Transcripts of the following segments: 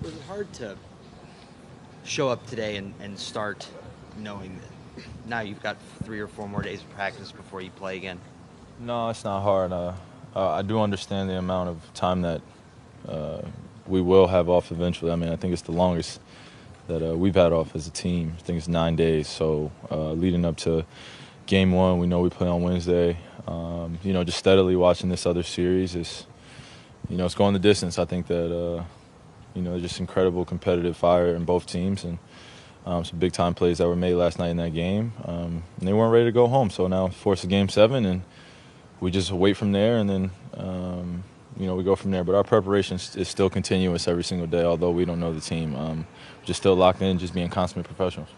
Was it hard to show up today and start knowing that now you've got 3 or 4 more days of practice before you play again? No, it's not hard. I do understand the amount of time that we will have off eventually. I mean, I think it's the longest that we've had off as a team. I think it's 9 days. So leading up to Game 1, we know we play on Wednesday. Just steadily watching this other series is, it's going the distance. I think that, just incredible competitive fire in both teams and some big-time plays that were made last night in that game. And they weren't ready to go home. So now force a Game 7, and we just wait from there, and then, we go from there. But our preparation is still continuous every single day, although we don't know the team. Just still locked in, just being consummate professionals.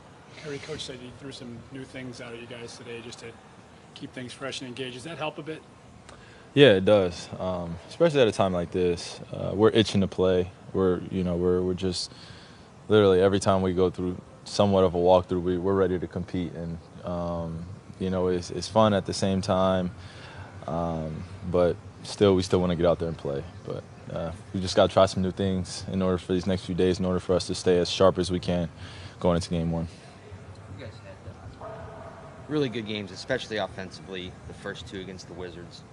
Kyrie, Coach said he threw some new things out at you guys today just to keep things fresh and engaged. Does that help a bit? Yeah, it does. Especially at a time like this, we're itching to play. We're just literally every time we go through somewhat of a walkthrough, we're ready to compete, and it's fun at the same time. But we still want to get out there and play. But we just got to try some new things in order for these next few days, in order for us to stay as sharp as we can going into Game 1. You guys had really good games, especially offensively, the first 2 against the Wizards.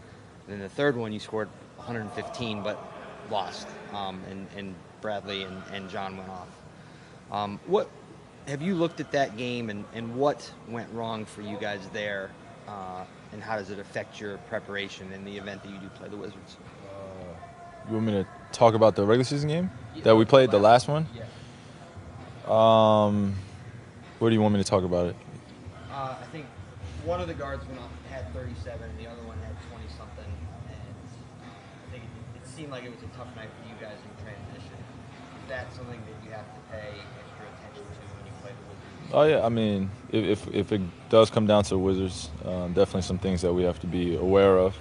And then the third one, you scored 115, but lost, and Bradley and John went off. What have you looked at that game, and what went wrong for you guys there, and how does it affect your preparation in the event that you do play the Wizards? You want me to talk about the regular season game that we played, the last one? Yeah. What do you want me to talk about it? I think one of the guards had 37, and the other one had 20-something, and I think it seemed like it was a tough night for you guys in transition. Is that something that you have to pay extra attention to when you play the Wizards? Oh yeah, I mean, if it does come down to the Wizards, definitely some things that we have to be aware of.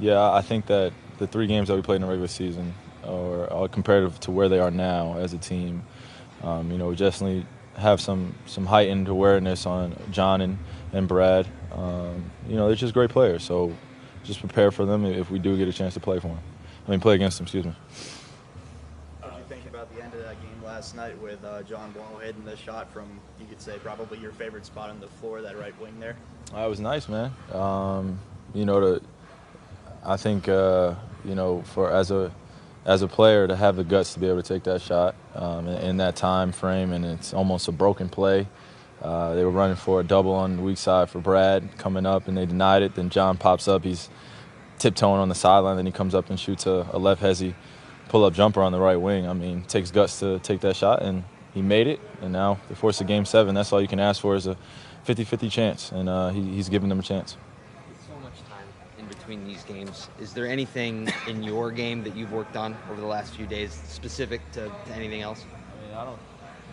Yeah, I think that the 3 games that we played in the regular season are comparative to where they are now as a team. We definitely have some heightened awareness on John and Brad. They're just great players, so just prepare for them if we do get a chance to play against them, excuse me. What did you think about the end of that game last night with John Wall hitting the shot from, you could say, probably your favorite spot on the floor, that right wing there? It was nice, man. I think, for as a player to have the guts to be able to take that shot in that time frame, and it's almost a broken play. They were running for a double on the weak side for Brad coming up, and they denied it. Then John pops up. He's tiptoeing on the sideline. Then he comes up and shoots a left hezzy pull-up jumper on the right wing. I mean, it takes guts to take that shot, and he made it. And now they force a Game 7. That's all you can ask for is a 50-50 chance, and he's giving them a chance. In between these games, is there anything in your game that you've worked on over the last few days specific to anything else? I mean,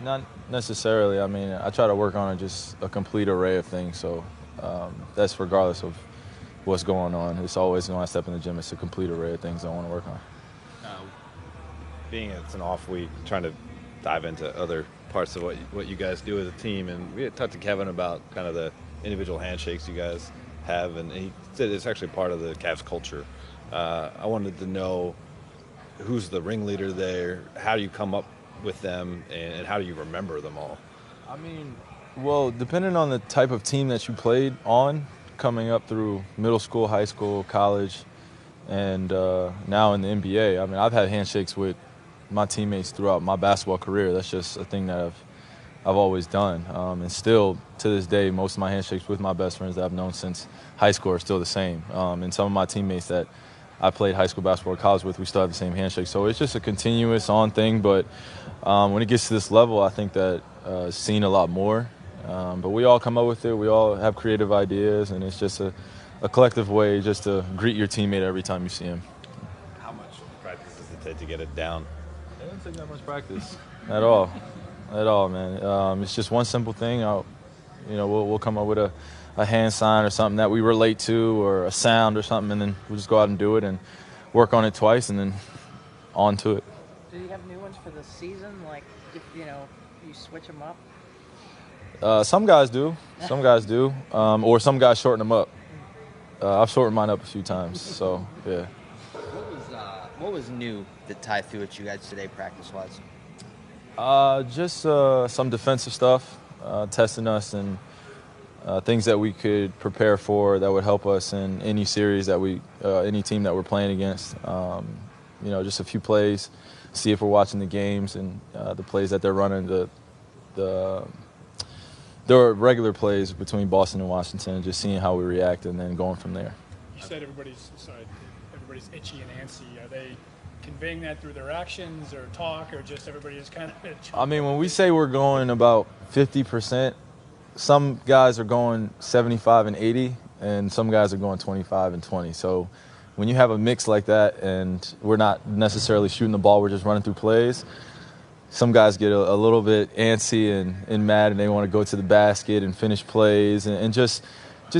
not necessarily. I mean, I try to work on just a complete array of things. So that's regardless of what's going on. It's always when I step in the gym, it's a complete array of things I want to work on. Being it's an off week, trying to dive into other parts of what you guys do as a team, and we had talked to Kevin about kind of the individual handshakes you guys have, and he said it's actually part of the Cavs culture. I wanted to know who's the ringleader there, how do you come up with them, and how do you remember them all? I mean, well, depending on the type of team that you played on, coming up through middle school, high school, college, and now in the NBA, I mean, I've had handshakes with my teammates throughout my basketball career. That's just a thing that I've always done. And still, to this day, most of my handshakes with my best friends that I've known since high school are still the same. And some of my teammates that I played high school basketball or college with, we still have the same handshake. So it's just a continuous on thing. But when it gets to this level, I think that it's seen a lot more. But we all come up with it. We all have creative ideas, and it's just a collective way just to greet your teammate every time you see him. How much practice does it take to get it down? It doesn't take that much practice at all. At all, man. It's just one simple thing. We'll come up with a hand sign or something that we relate to, or a sound or something, and then we'll just go out and do it and work on it twice, and then on to it. Do you have new ones for the season? Like, if, you switch them up? Some guys do. Some guys do. Or some guys shorten them up. I've shortened mine up a few times. So, yeah. What was What was new that Ty threw at you guys today, practice-wise? Just some defensive stuff, testing us and things that we could prepare for that would help us in any series that any team that we're playing against. Just a few plays, see if we're watching the games and the plays that they're running, the regular plays between Boston and Washington, just seeing how we react and then going from there. You said everybody's itchy and antsy. Are they conveying that through their actions or talk, or just everybody is kind of itchy? I mean, when we say we're going about 50%, some guys are going 75 and 80, and some guys are going 25 and 20. So when you have a mix like that and we're not necessarily shooting the ball, we're just running through plays, some guys get a little bit antsy and mad, and they want to go to the basket and finish plays and just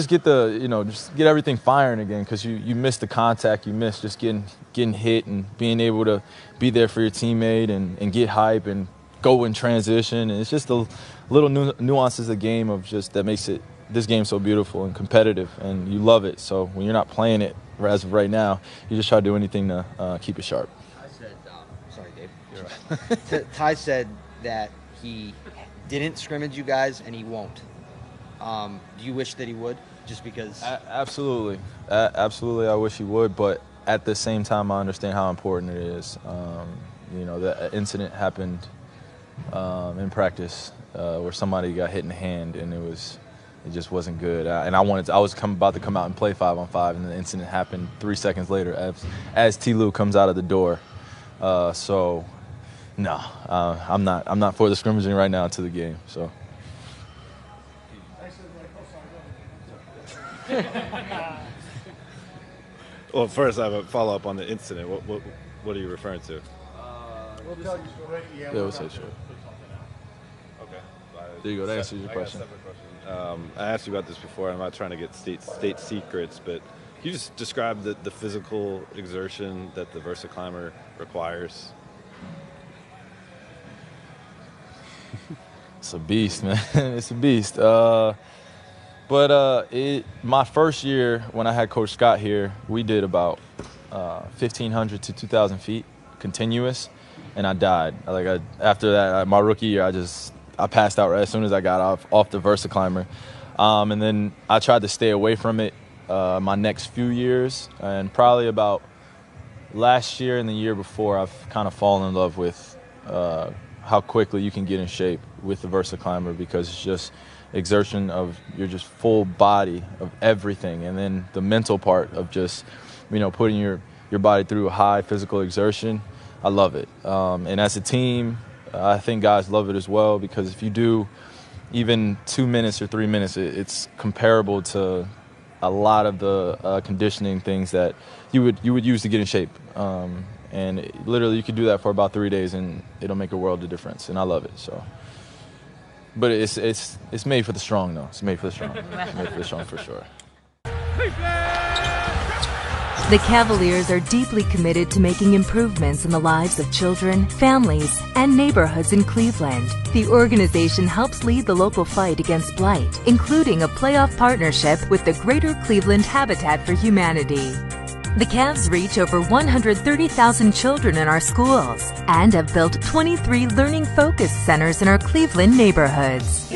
get just get everything firing again, because you miss the contact, you miss just getting hit and being able to be there for your teammate and get hype and go in transition. And it's just the little nuances of the game of just that makes this game so beautiful and competitive, and you love it. So when you're not playing it as of right now, you just try to do anything to keep it sharp. Ty said, sorry, Dave. You're right. Ty said that he didn't scrimmage you guys and he won't. Do you wish that he would, just because? Absolutely. Absolutely, I wish he would, but at the same time, I understand how important it is. The incident happened in practice where somebody got hit in the hand, and it just wasn't good. I was about to come out and play 5-on-5, and the incident happened 3 seconds later as T. Lou comes out of the door. So, no, I'm not for the scrimmaging right now to the game. So. Well, first I have a follow-up on the incident. What are you referring to? Yeah, we'll say sure. Okay. There you go. That answers your I got a question. separate question. I asked you about this before. I'm not trying to get state secrets, but can you just describe the physical exertion that the Versa climber requires? It's a beast, man. It's a beast. My first year when I had Coach Scott here, we did about 1,500 to 2,000 feet continuous, and I died. After that, my rookie year, I passed out right as soon as I got off the Versa climber, and then I tried to stay away from it my next few years, and probably about last year and the year before, I've kind of fallen in love with how quickly you can get in shape with the Versa climber, because it's just exertion of your just full body of everything, and then the mental part of just putting your body through a high physical exertion. I love it, and as a team I think guys love it as well, because if you do even 2 minutes or 3 minutes, it's comparable to a lot of the conditioning things that you would use to get in shape, and literally you could do that for about 3 days and it'll make a world of difference, and I love it. So. But it's made for the strong, though. It's made for the strong. It's made for the strong for sure. The Cavaliers are deeply committed to making improvements in the lives of children, families, and neighborhoods in Cleveland. The organization helps lead the local fight against blight, including a playoff partnership with the Greater Cleveland Habitat for Humanity. The Cavs reach over 130,000 children in our schools and have built 23 learning focus centers in our Cleveland neighborhoods.